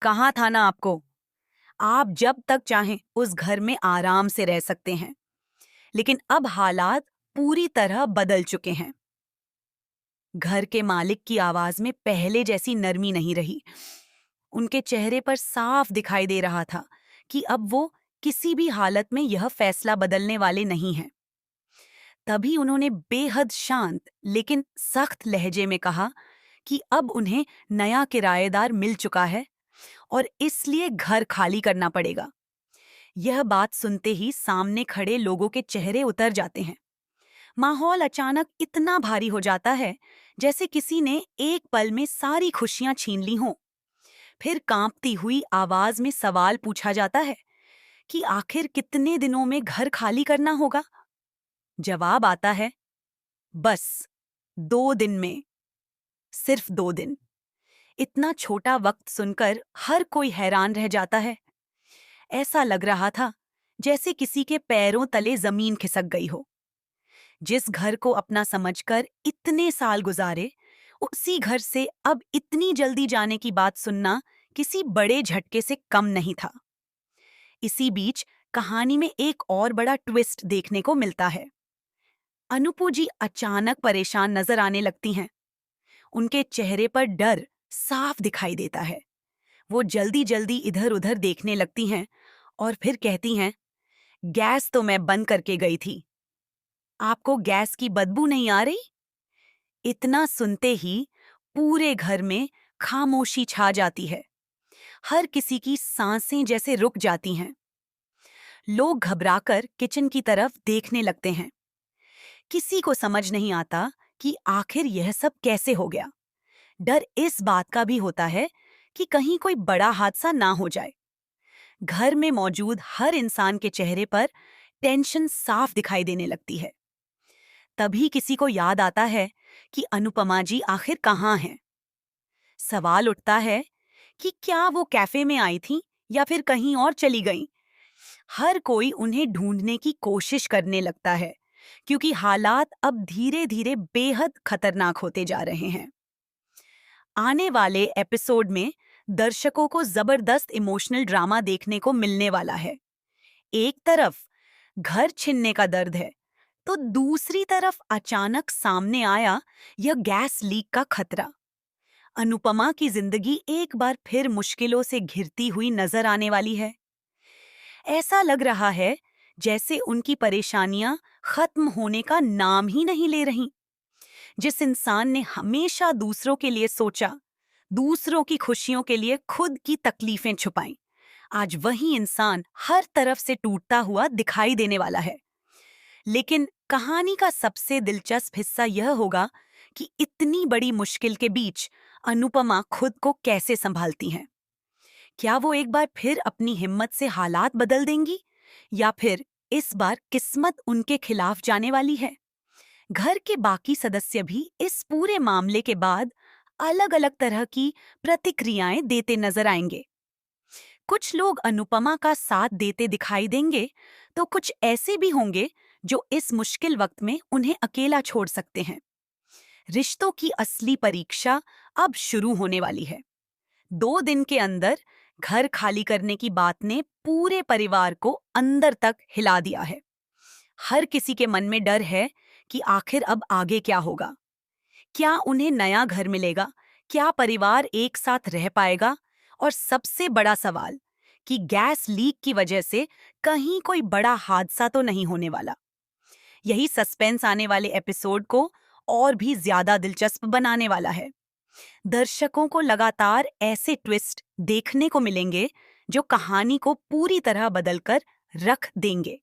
कहाँ था ना आपको। आप जब तक चाहें उस घर में आराम से रह सकते हैं, लेकिन अब हालात पूरी तरह बदल चुके हैं। घर के मालिक की आवाज में पहले जैसी नरमी नहीं रही। उनके चेहरे पर साफ दिखाई दे रहा था कि अब वो किसी भी हालत में यह फैसला बदलने वाले नहीं हैं। तभी उन्होंने बेहद शांत लेकिन सख्त लहजे में कहा कि अब उन्हें नया किराएदार मिल चुका है और इसलिए घर खाली करना पड़ेगा। यह बात सुनते ही सामने खड़े लोगों के चेहरे उतर जाते हैं। माहौल अचानक इतना भारी हो जाता है जैसे किसी ने एक पल में सारी खुशियां छीन ली हों। फिर कांपती हुई आवाज में सवाल पूछा जाता है कि आखिर कितने दिनों में घर खाली करना होगा। जवाब आता है, बस 2 दिन में। सिर्फ 2 दिन। इतना छोटा वक्त सुनकर हर कोई हैरान रह जाता है। ऐसा लग रहा था जैसे किसी के पैरों तले जमीन खिसक गई हो। जिस घर को अपना समझकर इतने साल गुजारे, उसी घर से अब इतनी जल्दी जाने की बात सुनना किसी बड़े झटके से कम नहीं था। इसी बीच कहानी में एक और बड़ा ट्विस्ट देखने को मिलता है। अनुभू जी अचानक परेशान नजर आने लगती हैं। उनके चेहरे पर डर साफ दिखाई देता है। वो जल्दी जल्दी इधर उधर देखने लगती हैं और फिर कहती हैं, गैस तो मैं बंद करके गई थी। आपको गैस की बदबू नहीं आ रही? इतना सुनते ही पूरे घर में खामोशी छा जाती है। हर किसी की सांसें जैसे रुक जाती हैं। लोग घबराकर किचन की तरफ देखने लगते हैं। किसी को समझ नहीं आता कि आखिर यह सब कैसे हो गया। डर इस बात का भी होता है कि कहीं कोई बड़ा हादसा ना हो जाए। घर में मौजूद हर इंसान के चेहरे पर टेंशन साफ दिखाई देने लगती है। तभी किसी को याद आता है कि अनुपमा जी आखिर कहाँ हैं। सवाल उठता है कि क्या वो कैफे में आई थीं या फिर कहीं और चली गईं। हर कोई उन्हें ढूंढने की कोशिश करने लगता है, क्योंकि हालात अब धीरे धीरे बेहद खतरनाक होते जा रहे हैं। आने वाले एपिसोड में दर्शकों को जबरदस्त इमोशनल ड्रामा देखने को मिलने वाला है। एक तरफ घर छिनने का दर्द है, तो दूसरी तरफ अचानक सामने आया यह गैस लीक का खतरा। अनुपमा की जिंदगी एक बार फिर मुश्किलों से घिरती हुई नजर आने वाली है। ऐसा लग रहा है जैसे उनकी परेशानियां खत्म होने का नाम ही नहीं ले रहीं। जिस इंसान ने हमेशा दूसरों के लिए सोचा, दूसरों की खुशियों के लिए खुद की तकलीफें छुपाईं, आज वही इंसान हर तरफ से टूटता हुआ दिखाई देने वाला है। लेकिन कहानी का सबसे दिलचस्प हिस्सा यह होगा कि इतनी बड़ी मुश्किल के बीच अनुपमा खुद को कैसे संभालती हैं। क्या वो एक बार फिर अपनी हिम्मत से हालात बदल देंगी, या फिर इस बार किस्मत उनके खिलाफ जाने वाली है। घर के बाकी सदस्य भी इस पूरे मामले के बाद अलग अलग तरह की प्रतिक्रियाएं देते नजर आएंगे। कुछ लोग अनुपमा का साथ देते दिखाई देंगे, तो कुछ ऐसे भी होंगे जो इस मुश्किल वक्त में उन्हें अकेला छोड़ सकते हैं। रिश्तों की असली परीक्षा अब शुरू होने वाली है। 2 दिन के अंदर घर खाली करने की बात ने पूरे परिवार को अंदर तक हिला दिया है। हर किसी के मन में डर है कि आखिर अब आगे क्या होगा। क्या उन्हें नया घर मिलेगा? क्या परिवार एक साथ रह पाएगा? और सबसे बड़ा सवाल कि गैस लीक की वजह से कहीं कोई बड़ा हादसा तो नहीं होने वाला। यही सस्पेंस आने वाले एपिसोड को और भी ज्यादा दिलचस्प बनाने वाला है। दर्शकों को लगातार ऐसे ट्विस्ट देखने को मिलेंगे जो कहानी को पूरी तरह बदलकर रख देंगे।